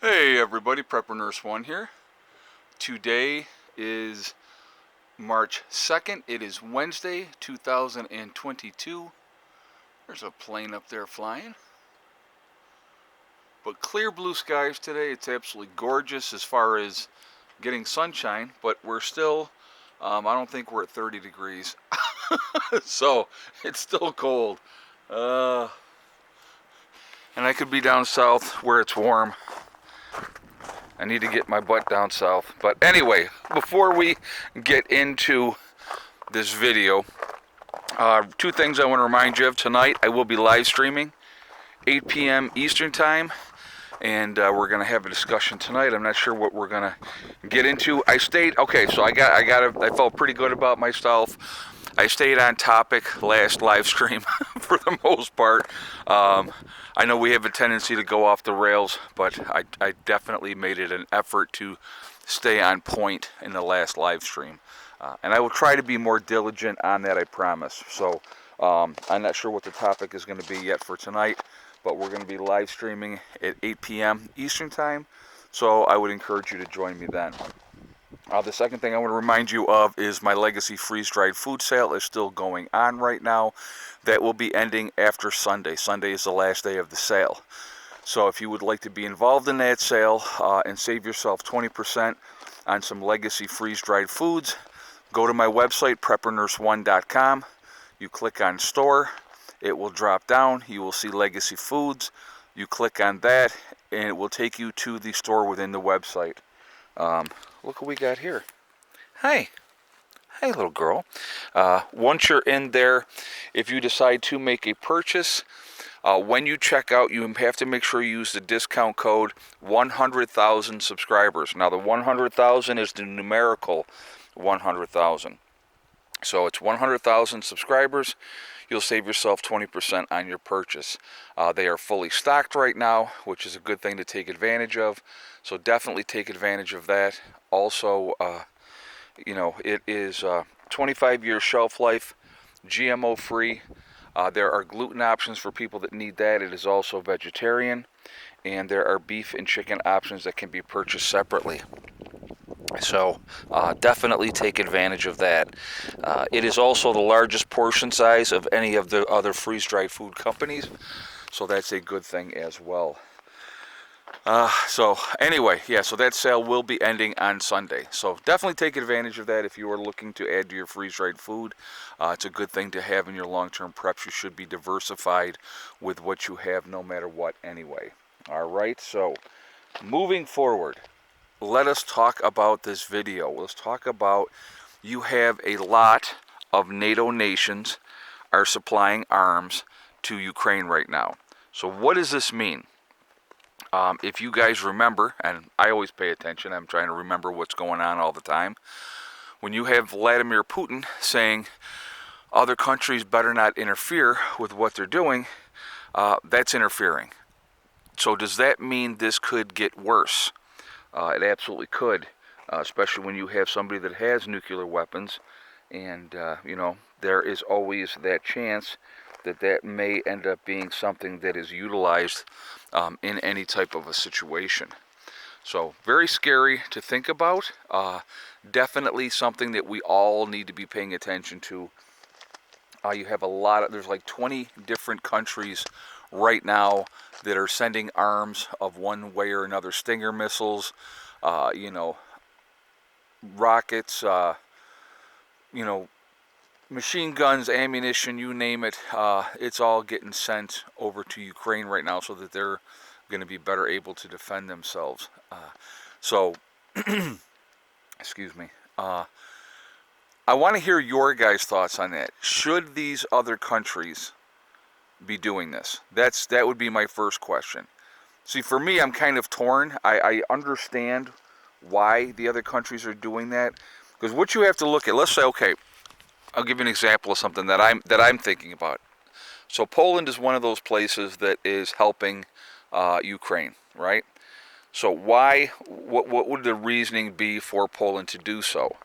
Hey everybody, Prepper Nurse 1 here. Today is March 2nd. It is Wednesday, 2022. There's a plane up there flying. But clear blue skies today. It's absolutely gorgeous as far as getting sunshine, but we're still, I don't think we're at 30 degrees. So it's still cold. And I could be down south where it's warm. I need to get my butt down south. But anyway, before we get into this video, two things I want to remind you of tonight. I will be live streaming 8 p.m. Eastern time, and we're going to have a discussion tonight. I'm not sure what we're going to get into. I felt pretty good about myself. I stayed on topic last live stream for the most part. I know we have a tendency to go off the rails, but I definitely made it an effort to stay on point in the last live stream. And I will try to be more diligent on that, I promise. So I'm not sure what the topic is going to be yet for tonight, but we're going to be live streaming at 8 p.m. Eastern time. So I would encourage you to join me then. The second thing I want to remind you of is my Legacy freeze-dried food sale is still going on right now. That will be ending after Sunday. Sunday is the last day of the sale. So if you would like to be involved in that sale and save yourself 20% on some Legacy freeze-dried foods, go to my website, preppernurse1.com. You click on store. It will drop down. You will see Legacy Foods. You click on that, and it will take you to the store within the website. Look what we got here. Hi, little girl. Once you're in there, if you decide to make a purchase, when you check out, you have to make sure you use the discount code 100,000 subscribers. Now, the 100,000 is the numerical 100,000. So it's 100,000 subscribers. You'll save yourself 20% on your purchase. They are fully stocked right now, which is a good thing to take advantage of. So definitely take advantage of that. Also, it is 25-year shelf life, GMO free. There are gluten options for people that need that. It is also vegetarian. And there are beef and chicken options that can be purchased separately. So definitely take advantage of that. It is also the largest portion size of any of the other freeze-dried food companies. So that's a good thing as well. So anyway, so that sale will be ending on Sunday. So definitely take advantage of that if you are looking to add to your freeze-dried food. It's a good thing to have in your long-term preps. You should be diversified with what you have no matter what anyway. All right, so moving forward, let us talk about this video. Let's talk about, you have a lot of NATO nations are supplying arms to Ukraine right now. So what does this mean? If you guys remember, and I always pay attention, I'm trying to remember what's going on all the time. When you have Vladimir Putin saying other countries better not interfere with what they're doing, that's interfering. So does that mean this could get worse? It absolutely could, especially when you have somebody that has nuclear weapons, and there is always that chance that may end up being something that is utilized in any type of a situation. So very scary to think about. Definitely something that we all need to be paying attention to. You have there's like 20 different countries right now that are sending arms of one way or another, Stinger missiles, rockets, machine guns, ammunition, you name it. It's all getting sent over to Ukraine right now so that they're going to be better able to defend themselves. Excuse me. I want to hear your guys' thoughts on that. Should these other countries be doing this? That would be my first question. See, for me, I'm kind of torn. I understand why the other countries are doing that, because what you have to look at, let's say, okay, I'll give you an example of something that I'm thinking about. So Poland is one of those places that is helping Ukraine, right? So what would the reasoning be for Poland to do so?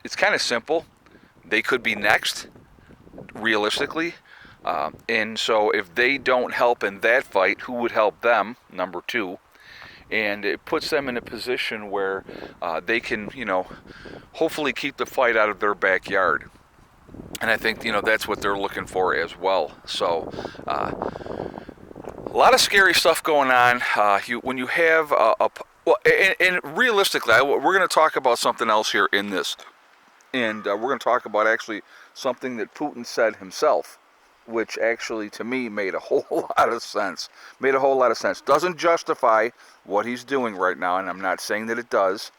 It's kind of simple. They could be next, realistically. And so if they don't help in that fight, who would help them? Number two. and it puts them in a position where they can, hopefully keep the fight out of their backyard. And I think, that's what they're looking for as well. So, a lot of scary stuff going on. When you have well, and realistically, we're going to talk about something else here in this. And we're going to talk about actually something that Putin said himself, which actually to me made a whole lot of sense. Doesn't justify what he's doing right now, and I'm not saying that it does.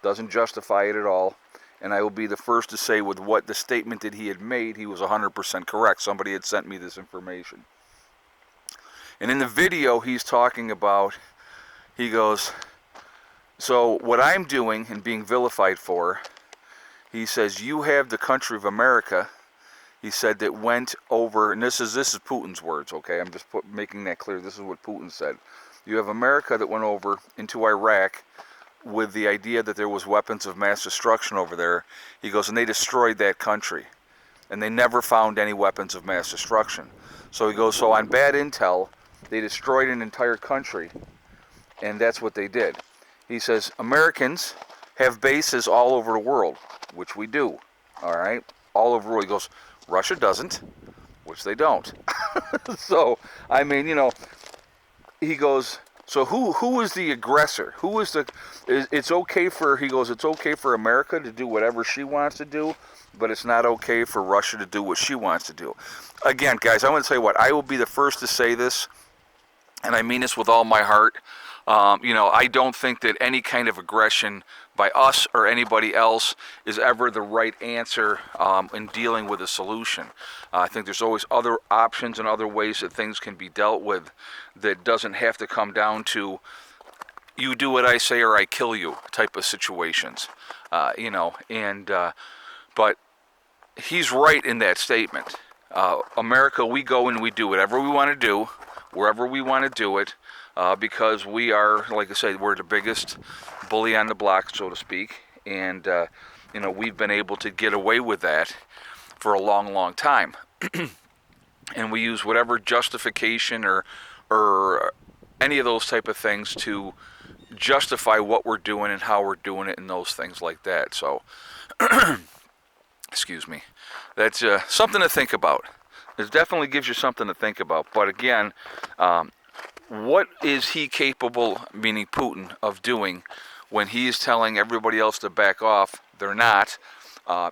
Doesn't justify it at all. And I will be the first to say with what the statement that he had made, he was 100% correct. Somebody had sent me this information. And in the video he's talking about, he goes, so what I'm doing and being vilified for, he says, you have the country of America, he said, that went over, and this is Putin's words, okay? I'm just making that clear. This is what Putin said. You have America that went over into Iraq with the idea that there was weapons of mass destruction over there. He goes, and they destroyed that country. And they never found any weapons of mass destruction. So he goes, so on bad intel, they destroyed an entire country. And that's what they did. He says, Americans have bases all over the world, which we do. All right? All over the world. He goes, Russia doesn't, which they don't. So, I mean, he goes, so who is the aggressor? Who is it's okay for, he goes, it's okay for America to do whatever she wants to do, but it's not okay for Russia to do what she wants to do. Again, guys, I'm going to tell you what, I will be the first to say this, and I mean this with all my heart. I don't think that any kind of aggression by us or anybody else is ever the right answer in dealing with a solution. I think there's always other options and other ways that things can be dealt with that doesn't have to come down to you do what I say or I kill you type of situations. But he's right in that statement. America, we go and we do whatever we want to do, wherever we want to do it. Because we are, like I said, we're the biggest bully on the block, so to speak, and we've been able to get away with that for a long, long time, and we use whatever justification or any of those type of things to justify what we're doing and how we're doing it and those things like that. So, excuse me, that's something to think about. It definitely gives you something to think about. But again, what is he capable, meaning Putin, of doing when he is telling everybody else to back off? They're not.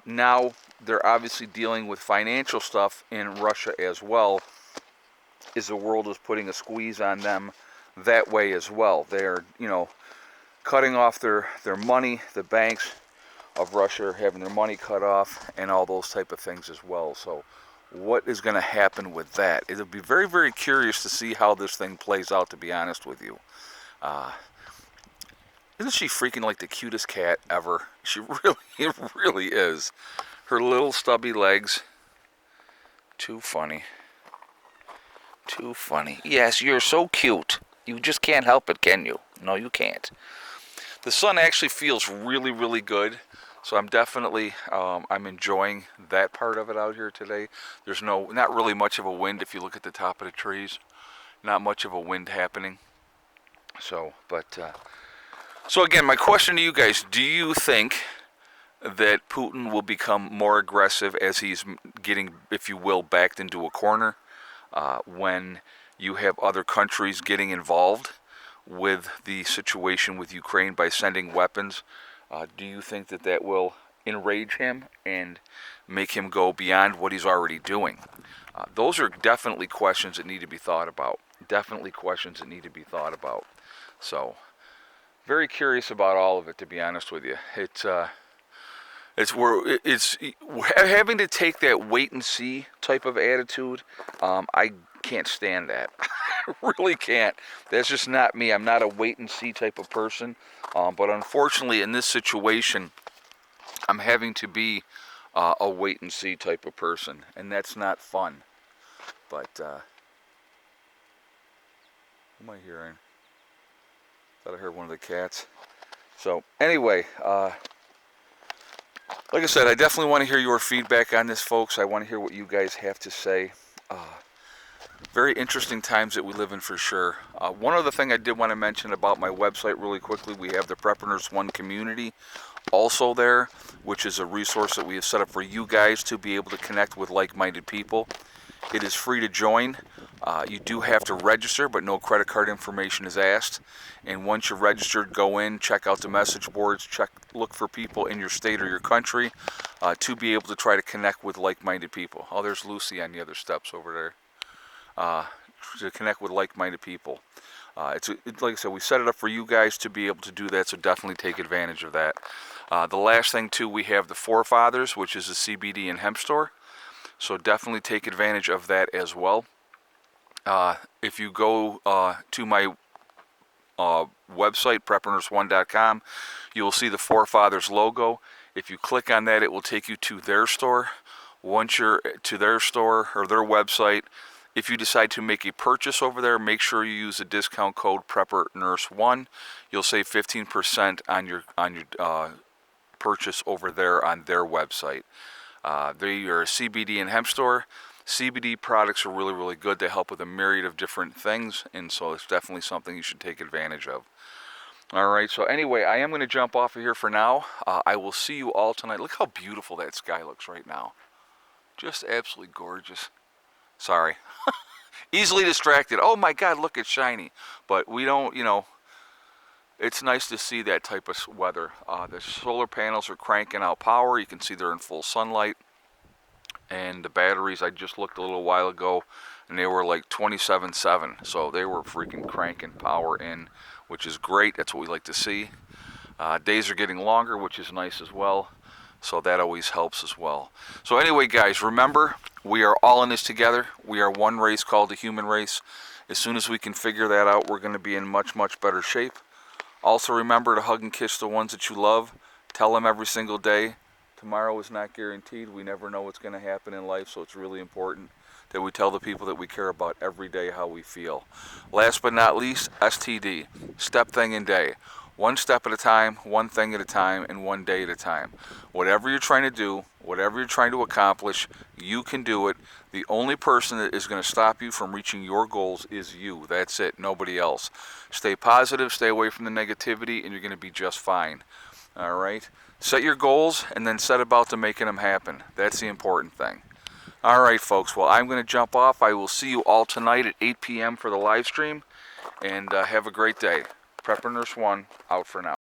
Now they're obviously dealing with financial stuff in Russia as well, as the world is putting a squeeze on them that way as well. They're, cutting off their money. The banks of Russia are having their money cut off and all those type of things as well. So what is going to happen with that? It'll be very, very curious to see how this thing plays out, to be honest with you. Isn't she freaking like the cutest cat ever? She really is. Her little stubby legs. Too funny. Too funny. Yes, you're so cute. You just can't help it, can you? No, you can't. The sun actually feels really, really good. So I'm definitely, I'm enjoying that part of it out here today. There's not really much of a wind if you look at the top of the trees. Not much of a wind happening. So, so again, my question to you guys, do you think that Putin will become more aggressive as he's getting, if you will, backed into a corner when you have other countries getting involved with the situation with Ukraine by sending weapons? Do you think that will enrage him and make him go beyond what he's already doing? Those are definitely questions that need to be thought about. Definitely questions that need to be thought about. So, very curious about all of it, to be honest with you. It's having to take that wait and see type of attitude. I can't stand that. I really can't. That's just not me. I'm not a wait and see type of person. But unfortunately, in this situation, I'm having to be a wait and see type of person, and that's not fun. But what am I hearing? Thought I heard one of the cats. So anyway, like I said, I definitely want to hear your feedback on this, folks. I want to hear what you guys have to say. Very interesting times that we live in for sure. One other thing I did want to mention about my website really quickly, we have the Prepper Nurse One community also there, which is a resource that we have set up for you guys to be able to connect with like-minded people. It is free to join. You do have to register, but no credit card information is asked. And once you're registered, go in, check out the message boards, look for people in your state or your country to be able to try to connect with like-minded people. Oh, there's Lucy on the other steps over there. To connect with like-minded people. Like I said, we set it up for you guys to be able to do that, so definitely take advantage of that. The last thing too, we have the Forefathers, which is a CBD and hemp store, so definitely take advantage of that as well. If you go to my website, preppernurse1.com, you will see the Forefathers logo. If you click on that, it will take you to their store. Once you're to their store or their website, if you decide to make a purchase over there, make sure you use the discount code PrepperNurse1. You'll save 15% on your purchase over there on their website. They are a CBD and hemp store. CBD products are really, really good. They help with a myriad of different things, and so it's definitely something you should take advantage of. All right, so anyway, I am going to jump off of here for now. I will see you all tonight. Look how beautiful that sky looks right now. Just absolutely gorgeous. Sorry. Easily distracted. Oh my God, look, it's shiny. But we don't, it's nice to see that type of weather. The solar panels are cranking out power. You can see they're in full sunlight. And the batteries, I just looked a little while ago, and they were like 27.7. So they were freaking cranking power in, which is great. That's what we like to see. Days are getting longer, which is nice as well. So that always helps as well. So anyway, guys, remember, we are all in this together. We are one race called the human race. As soon as we can figure that out, we're going to be in much, much better shape. Also remember to hug and kiss the ones that you love. Tell them every single day. Tomorrow is not guaranteed. We never know what's going to happen in life, so it's really important that we tell the people that we care about every day how we feel. Last but not least, STD. Step, thing, and day. One step at a time, one thing at a time, and one day at a time. Whatever you're trying to do, whatever you're trying to accomplish, you can do it. The only person that is going to stop you from reaching your goals is you. That's it, nobody else. Stay positive, stay away from the negativity, and you're going to be just fine. All right? Set your goals, and then set about to making them happen. That's the important thing. All right, folks. Well, I'm going to jump off. I will see you all tonight at 8 p.m. for the live stream, and have a great day. Prepper Nurse 1 out for now.